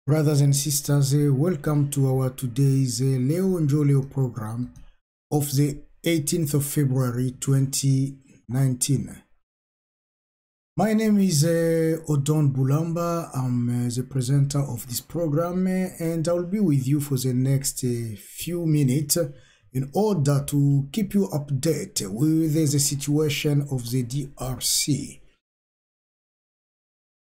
Brothers and sisters, welcome to our today's Leo NJO LEO program of the 18th of February 2019. My name is Odon Bulamba. I'm the presenter of this program and I'll be with you for the next few minutes in order to keep you updated with the situation of the DRC.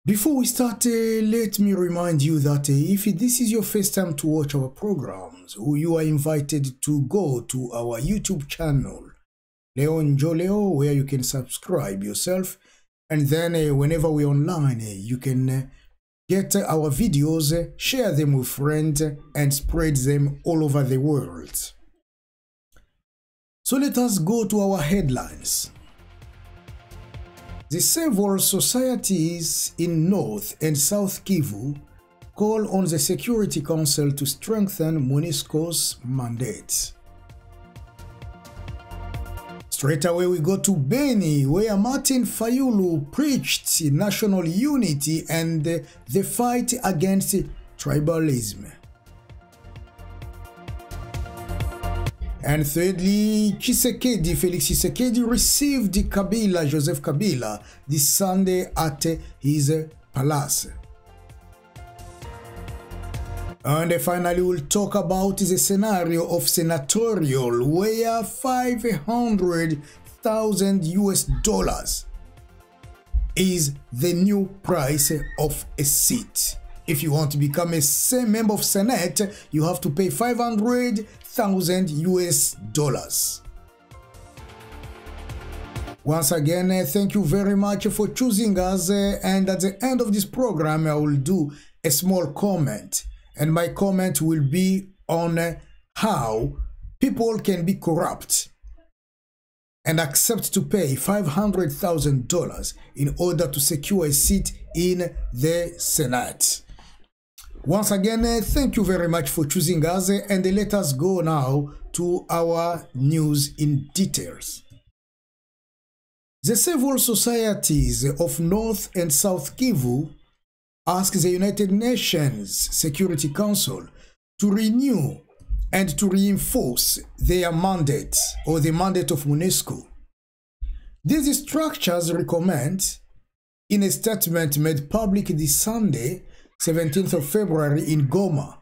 Before we start, let me remind you that if this is your first time to watch our programs, you are invited to go to our YouTube channel, Leo NJO LEO, where you can subscribe yourself, and then whenever we're online, you can get our videos, share them with friends, and spread them all over the world. So let us go to our headlines. The several societies in North and South Kivu call on the Security Council to strengthen MONUSCO's mandate. Straight away we go to Beni, where Martin Fayulu preached national unity and the fight against tribalism. And thirdly, Felix Tshisekedi received Joseph Kabila this Sunday at his palace. And finally, we'll talk about the scenario of Senatorial, where $500,000 is the new price of a seat. If you want to become a member of Senate, you have to pay $500,000. Once again, thank you very much for choosing us, and at the end of this program I will do a small comment, and my comment will be on how people can be corrupt and accept to pay $500,000 in order to secure a seat in the Senate. Once again, thank you very much for choosing us, and let us go now to our news in details. The several societies of North and South Kivu ask the United Nations Security Council to renew and to reinforce their mandate, or the mandate of MONUSCO. These structures recommend, in a statement made public this Sunday, 17th of February in Goma,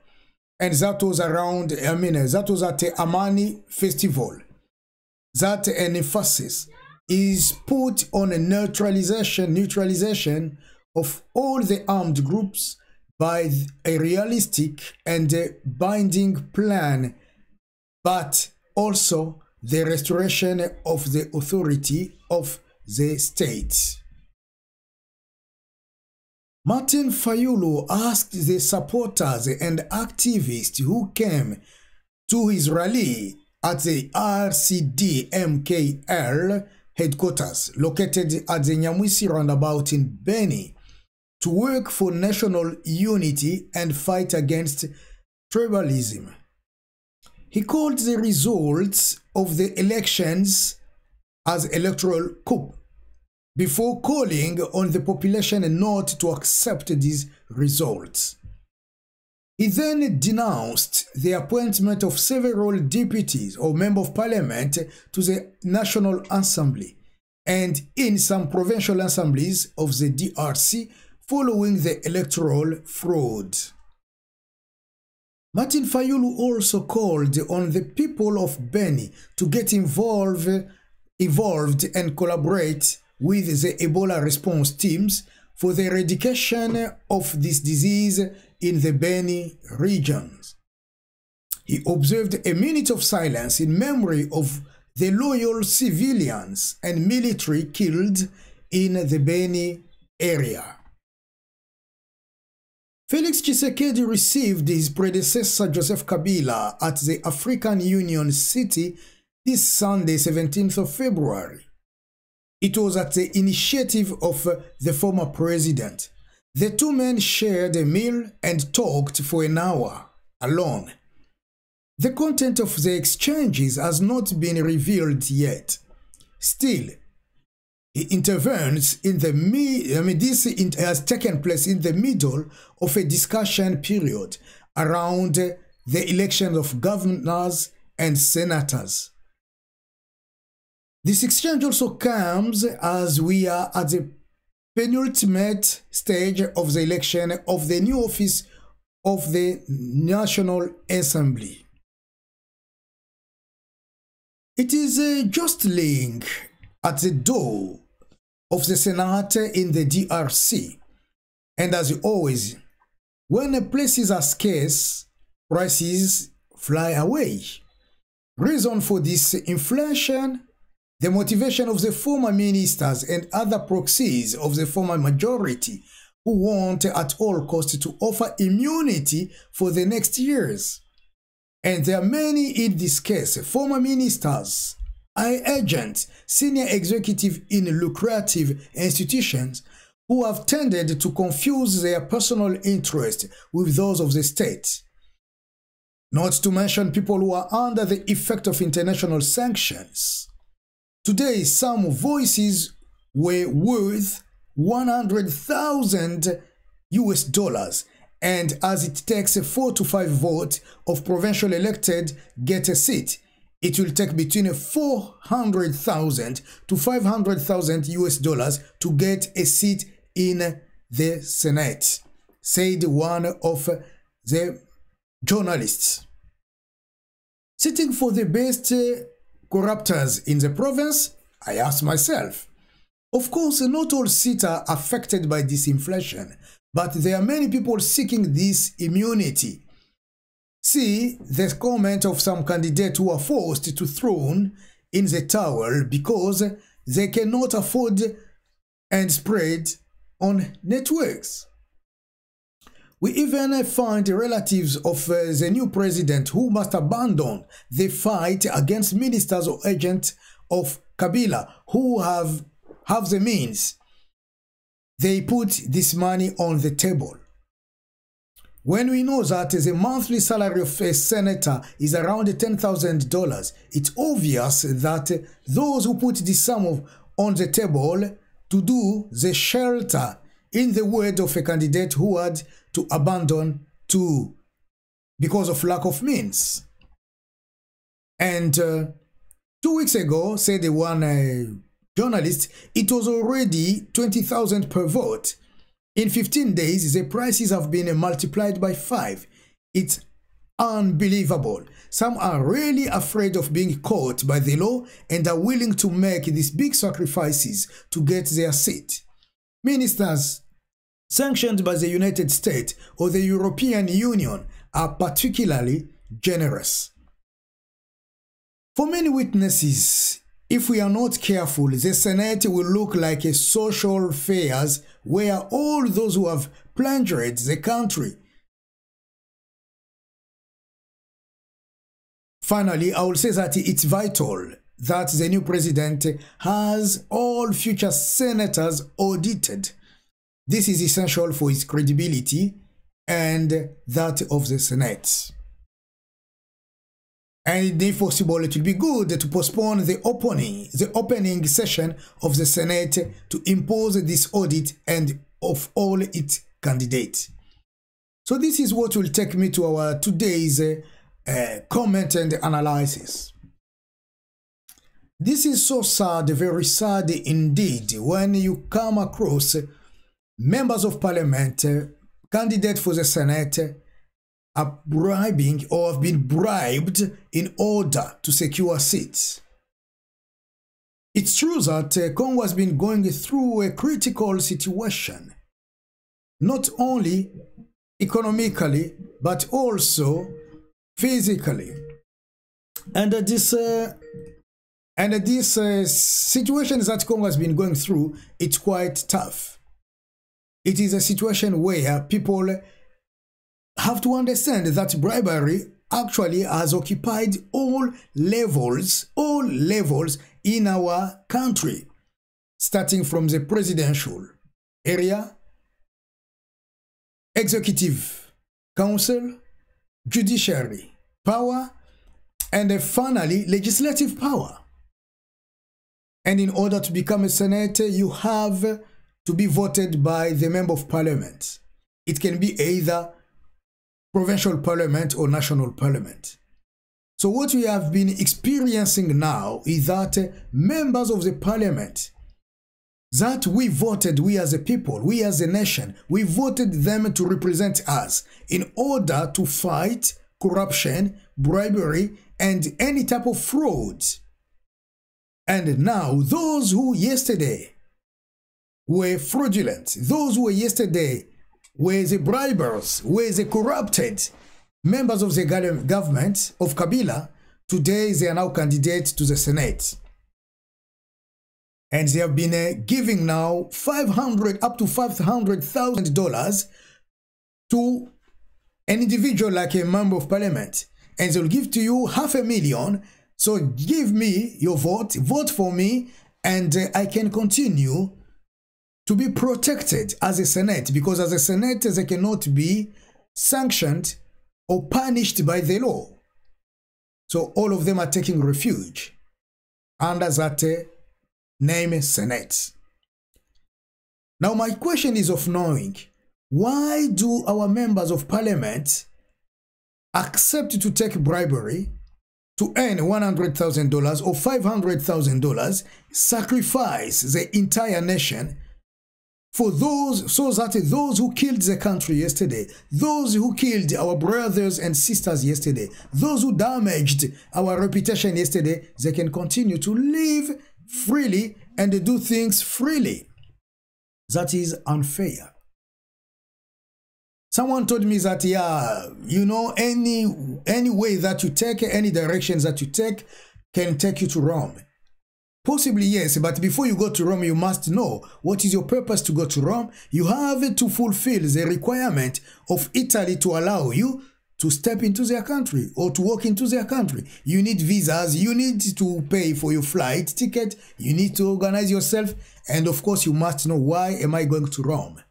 and that was that was at the Amani Festival, that an emphasis is put on a neutralization of all the armed groups by a realistic and a binding plan, but also the restoration of the authority of the state. Martin Fayulu asked the supporters and activists who came to his rally at the RCD-MKL headquarters located at the Nyamwisi roundabout in Beni to work for national unity and fight against tribalism. He called the results of the elections as electoral coup, before calling on the population not to accept these results. He then denounced the appointment of several deputies or members of parliament to the National Assembly and in some provincial assemblies of the DRC following the electoral fraud. Martin Fayulu also called on the people of Beni to get involved and collaborate with the Ebola response teams for the eradication of this disease in the Beni regions. He observed a minute of silence in memory of the loyal civilians and military killed in the Beni area. Felix Tshisekedi received his predecessor Joseph Kabila at the African Union City this Sunday, 17th of February. It was at the initiative of the former president. The two men shared a meal and talked for an hour alone. The content of the exchanges has not been revealed yet. Still, He intervenes in the this has taken place in the middle of a discussion period around the election of governors and senators. This exchange also comes as we are at the penultimate stage of the election of the new office of the National Assembly. It is a jostling at the door of the Senate in the DRC. And as always, when places are scarce, prices fly away. Reason for this inflation: the motivation of the former ministers and other proxies of the former majority who want at all costs to offer immunity for the next years. And there are many in this case, former ministers, high agents, senior executives in lucrative institutions who have tended to confuse their personal interest with those of the state. Not to mention people who are under the effect of international sanctions. Today, some voices were worth 100,000 US dollars, and as it takes 4 to 5 votes of provincial elected get a seat, it will take between 400,000 to 500,000 US dollars to get a seat in the Senate, said one of the journalists. Sitting for the best corruptors in the province, I asked myself. Of course, not all seats are affected by this inflation, but there are many people seeking this immunity. See the comment of some candidates who are forced to thrown in the towel because they cannot afford and spread on networks. We even find relatives of the new president who must abandon the fight against ministers or agents of Kabila who have the means. They put this money on the table. When we know that the monthly salary of a senator is around $10,000, it's obvious that those who put this sum on the table to do the shelter, in the word of a candidate who had to abandon because of lack of means. And 2 weeks ago, said the one journalist, it was already 20,000 per vote. In 15 days, the prices have been multiplied by 5. It's unbelievable. Some are really afraid of being caught by the law and are willing to make these big sacrifices to get their seat. Ministers sanctioned by the United States or the European Union are particularly generous. For many witnesses, if we are not careful, the Senate will look like a social fairs where all those who have plundered the country. Finally, I will say that it's vital that the new president has all future senators audited. This is essential for his credibility and that of the Senate. And if possible, it will be good to postpone the opening session of the Senate to impose this audit and of all its candidates. So this is what will take me to our today's comment and analysis. This is so sad, very sad indeed, when you come across members of parliament, candidates for the Senate, are bribing or have been bribed in order to secure seats. It's true that Congo has been going through a critical situation, not only economically, but also physically. And this situation that Congo has been going through, it's quite tough. It is a situation where people have to understand that bribery actually has occupied all levels in our country, starting from the presidential area, executive council, judiciary power, and finally legislative power. And in order to become a senator, you have to be voted by the member of parliament. It can be either provincial parliament or national parliament. So what we have been experiencing now is that members of the parliament that we voted, we as a people, we as a nation, we voted them to represent us in order to fight corruption, bribery, and any type of fraud. And now those who yesterday were fraudulent, those who were yesterday were the bribers, were the corrupted members of the government of Kabila, today they are now candidates to the Senate. And they have been giving now up to $500,000 to an individual like a member of parliament. And they'll give to you $500,000. So give me your vote, vote for me, and I can continue to be protected as a Senate, because as a Senate, they cannot be sanctioned or punished by the law. So all of them are taking refuge under that name Senate. Now my question is of knowing, why do our members of parliament accept to take bribery to earn $100,000 or $500,000, sacrifice the entire nation for those, so that those who killed the country yesterday, those who killed our brothers and sisters yesterday, those who damaged our reputation yesterday, they can continue to live freely and do things freely? That is unfair. Someone told me that, yeah, you know, any way that you take, any directions that you take can take you to Rome. Possibly, yes, but before you go to Rome, you must know what is your purpose to go to Rome. You have to fulfill the requirement of Italy to allow you to step into their country or to walk into their country. You need visas, you need to pay for your flight ticket, you need to organize yourself, and of course you must know, why am I going to Rome?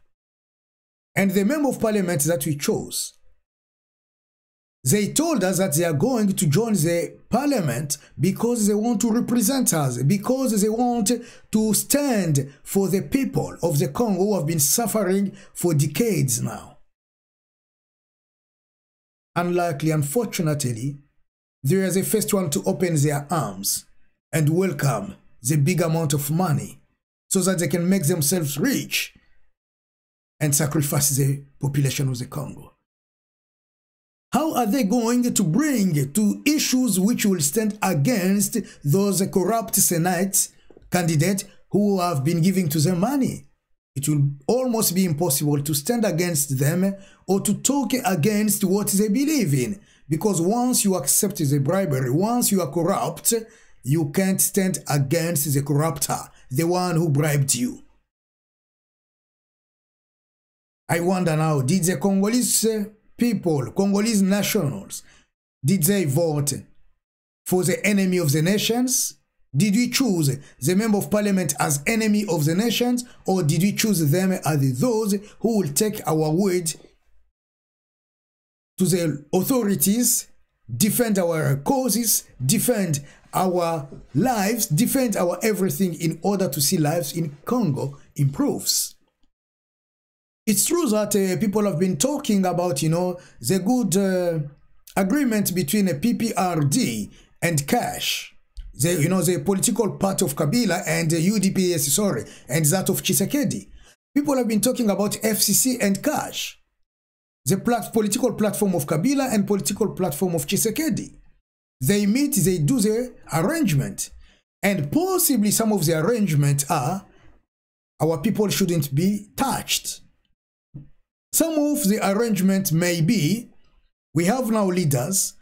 And the member of parliament that we chose, they told us that they are going to join the parliament because they want to represent us, because they want to stand for the people of the Congo who have been suffering for decades now. Unlikely, unfortunately, they are the first one to open their arms and welcome the big amount of money so that they can make themselves rich and sacrifice the population of the Congo. How are they going to bring to issues which will stand against those corrupt Senate candidates who have been giving to them money? It will almost be impossible to stand against them or to talk against what they believe in. Because once you accept the bribery, once you are corrupt, you can't stand against the corrupter, the one who bribed you. I wonder now, did the Congolese people, Congolese nationals, did they vote for the enemy of the nations? Did we choose the member of parliament as enemy of the nations, or did we choose them as those who will take our word to the authorities, defend our causes, defend our lives, defend our everything in order to see lives in Congo improves? It's true that people have been talking about, you know, the good agreement between a PPRD and Cash, the political party of Kabila, and UDPS, sorry, and that of Tshisekedi. People have been talking about FCC and Cash, the political platform of Kabila and political platform of Tshisekedi. They meet, they do the arrangement, and possibly some of the arrangements are, our people shouldn't be touched. Some of the arrangement may be, we have now leaders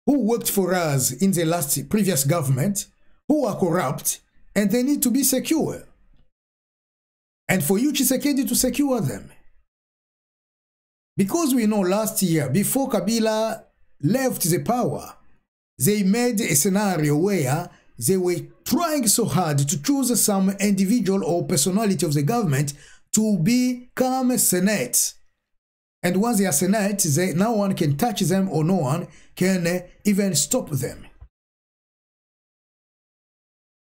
who worked for us in the previous government, who are corrupt, and they need to be secure. And for you, Tshisekedi, to secure them. Because we know last year, before Kabila left the power, they made a scenario where they were trying so hard to choose some individual or personality of the government to become a Senate. And once they are Senate, no one can touch them, or no one can even stop them.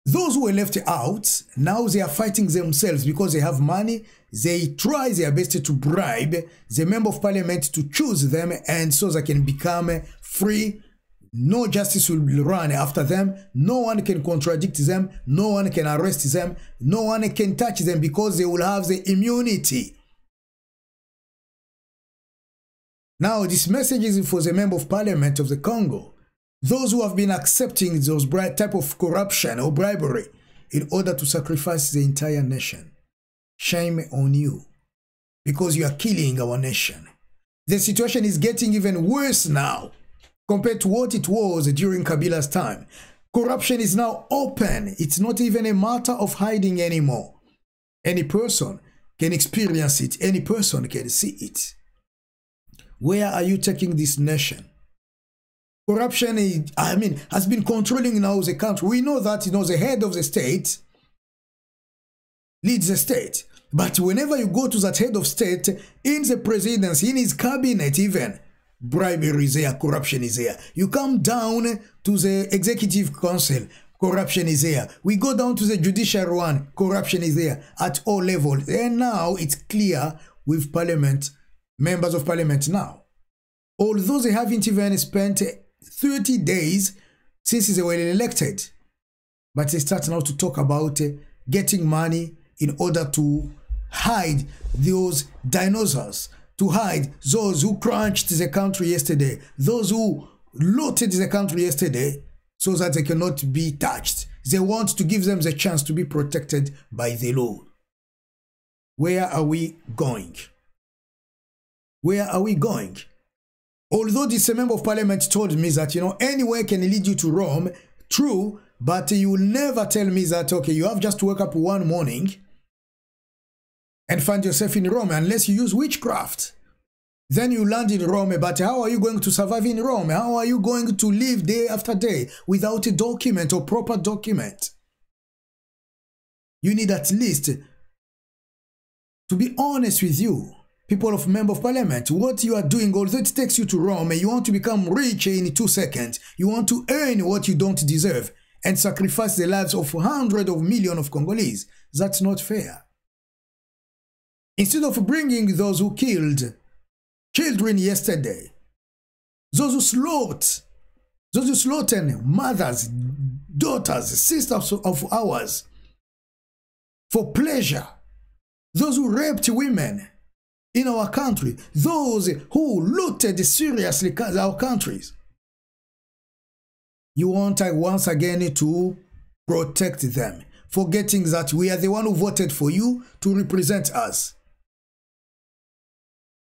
Those who were left out, now they are fighting themselves because they have money. They try their best to bribe the member of parliament to choose them, and so they can become free. No justice will run after them. No one can contradict them. No one can arrest them. No one can touch them because they will have the immunity. Now, this message is for the member of parliament of the Congo. Those who have been accepting those type of corruption or bribery in order to sacrifice the entire nation. Shame on you, because you are killing our nation. The situation is getting even worse now compared to what it was during Kabila's time. Corruption is now open. It's not even a matter of hiding anymore. Any person can experience it. Any person can see it. Where are you taking this nation? Corruption, has been controlling now the country. We know that, the head of the state leads the state. But whenever you go to that head of state, in the presidency, in his cabinet even, bribery is there, corruption is there. You come down to the executive council, corruption is there. We go down to the judicial one, corruption is there at all levels. And now it's clear with parliament, members of parliament now. Although they haven't even spent 30 days since they were elected, but they start now to talk about getting money in order to hide those dinosaurs, to hide those who crunched the country yesterday, those who looted the country yesterday, so that they cannot be touched. They want to give them the chance to be protected by the law. Where are we going? Where are we going? Although this member of parliament told me that, anywhere can lead you to Rome, true, but you will never tell me that, okay, you have just to wake up one morning and find yourself in Rome unless you use witchcraft. Then you land in Rome, but how are you going to survive in Rome? How are you going to live day after day without a document or proper document? You need at least to be honest with you. People of member of parliament, what you are doing, although it takes you to Rome, you want to become rich in 2 seconds. You want to earn what you don't deserve and sacrifice the lives of hundreds of millions of Congolese. That's not fair. Instead of bringing those who killed children yesterday, those who slaughtered mothers, daughters, sisters of ours for pleasure, those who raped women in our country, those who looted seriously our countries. You want once again to protect them, forgetting that we are the one who voted for you to represent us.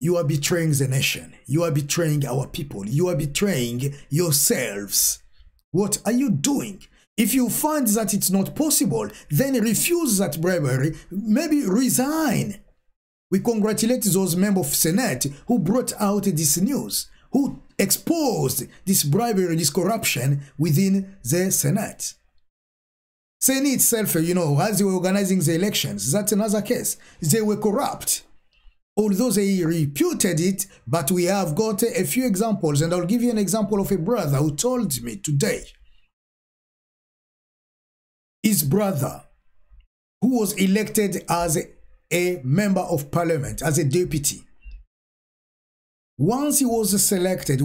You are betraying the nation. You are betraying our people. You are betraying yourselves. What are you doing? If you find that it's not possible, then refuse that bribery, maybe resign. We congratulate those members of Senate who brought out this news, who exposed this bribery, this corruption within the Senate. Senate itself, as they were organizing the elections, that's another case. They were corrupt. Although they reputed it, but we have got a few examples, and I'll give you an example of a brother who told me today. His brother, who was elected as a member of parliament, as a deputy. Once he was elected,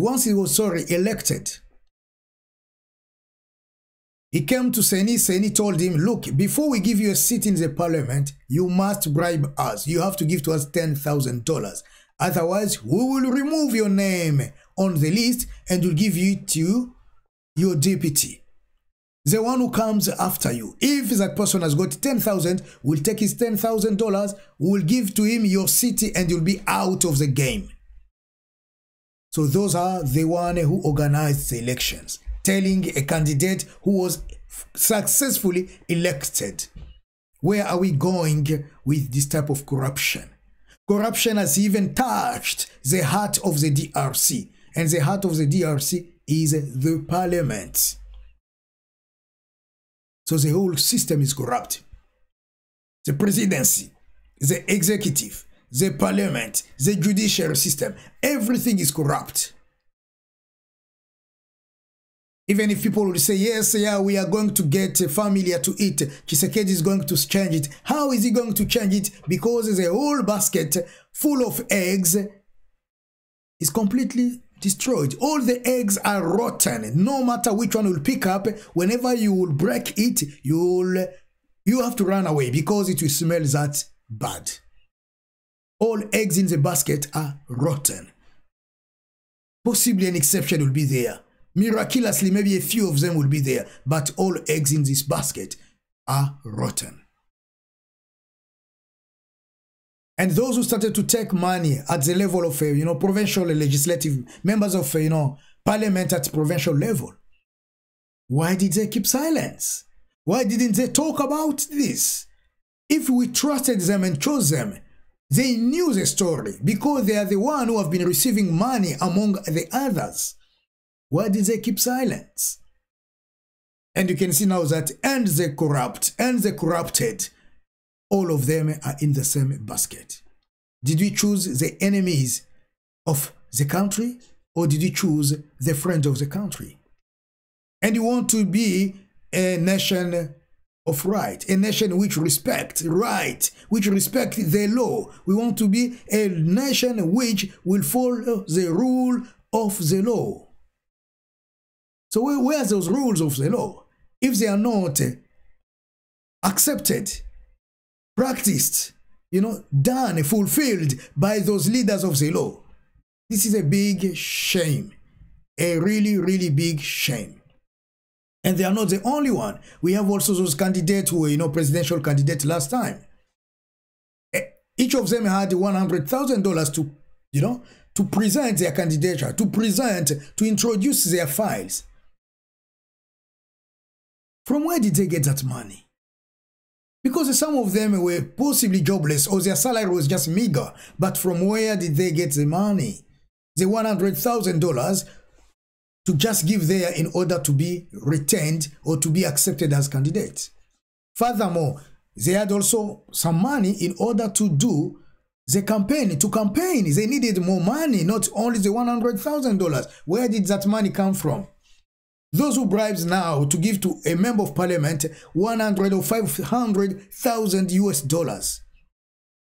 he came to Seni. Seni told him, look, before we give you a seat in the parliament, you must bribe us. You have to give to us $10,000. Otherwise, we will remove your name on the list and we'll give you to your deputy. The one who comes after you. If that person has got 10,000, we'll take his $10,000, we'll give to him your city and you'll be out of the game. So those are the one who organized the elections, telling a candidate who was successfully elected. Where are we going with this type of corruption? Corruption has even touched the heart of the DRC, and the heart of the DRC is the parliament. So the whole system is corrupt. The presidency, the executive, the parliament, the judicial system, everything is corrupt. Even if people will say, yes, yeah, we are going to get familiar to it, Tshisekedi is going to change it. How is he going to change it? Because the whole basket full of eggs is completely destroyed. All the eggs are rotten. No matter which one will pick up, whenever you will break it, you have to run away because it will smell that bad. All eggs in the basket are rotten. Possibly an exception will be there. Miraculously, maybe a few of them will be there, but all eggs in this basket are rotten. And those who started to take money at the level of, provincial legislative members of, parliament at provincial level, why did they keep silence? Why didn't they talk about this? If we trusted them and chose them, they knew the story because they are the one who have been receiving money among the others. Why did they keep silence? And you can see now that and the corrupt and the corrupted, all of them are in the same basket. Did we choose the enemies of the country or did we choose the friends of the country? And you want to be a nation of right, a nation which respects right, which respects the law. We want to be a nation which will follow the rule of the law. So where are those rules of the law? If they are not accepted, practiced, done, fulfilled by those leaders of the law, this is a big shame, a really, really big shame. And they are not the only one. We have also those candidates who were, presidential candidates last time. Each of them had $100,000 to present their candidature, to introduce their files. From where did they get that money? Because some of them were possibly jobless or their salary was just meager. But from where did they get the money? The $100,000 to just give there in order to be retained or to be accepted as candidates. Furthermore, they had also some money in order to do the campaign. To campaign, they needed more money, not only the $100,000. Where did that money come from? Those who bribes now to give to a member of parliament 100 or 500,000 US dollars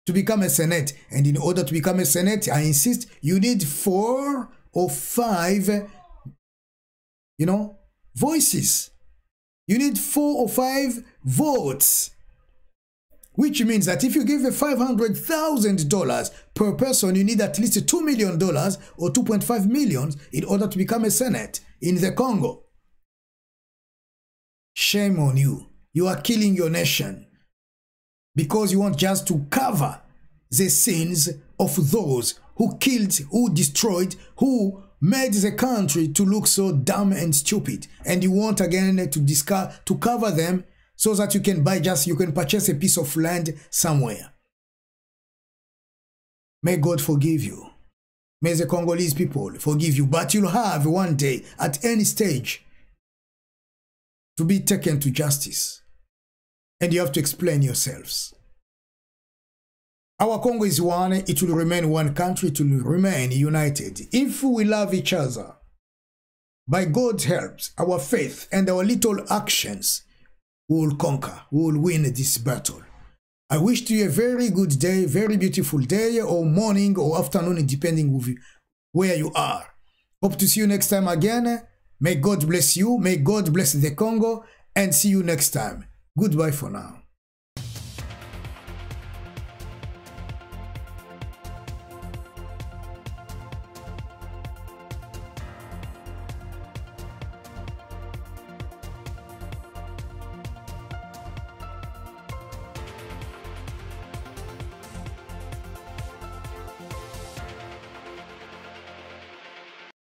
to become a senate. And in order to become a senate, I insist, you need 4 or 5, voices. You need 4 or 5 votes. Which means that if you give $500,000 per person, you need at least $2 million or 2.5 million in order to become a senate in the Congo. Shame on you. You are killing your nation because you want just to cover the sins of those who killed, who destroyed, who made the country to look so dumb and stupid. And you want again to cover them so that you can purchase a piece of land somewhere. May God forgive you. May the Congolese people forgive you. But you'll have one day, at any stage, to be taken to justice. And you have to explain yourselves. Our Congo is one. It will remain one country. It will remain united. If we love each other, by God's help, our faith and our little actions, we will conquer. We will win this battle. I wish you a very good day, very beautiful day, or morning or afternoon, depending on where you are. Hope to see you next time again. May God bless you. May God bless the Congo. And see you next time. Goodbye for now.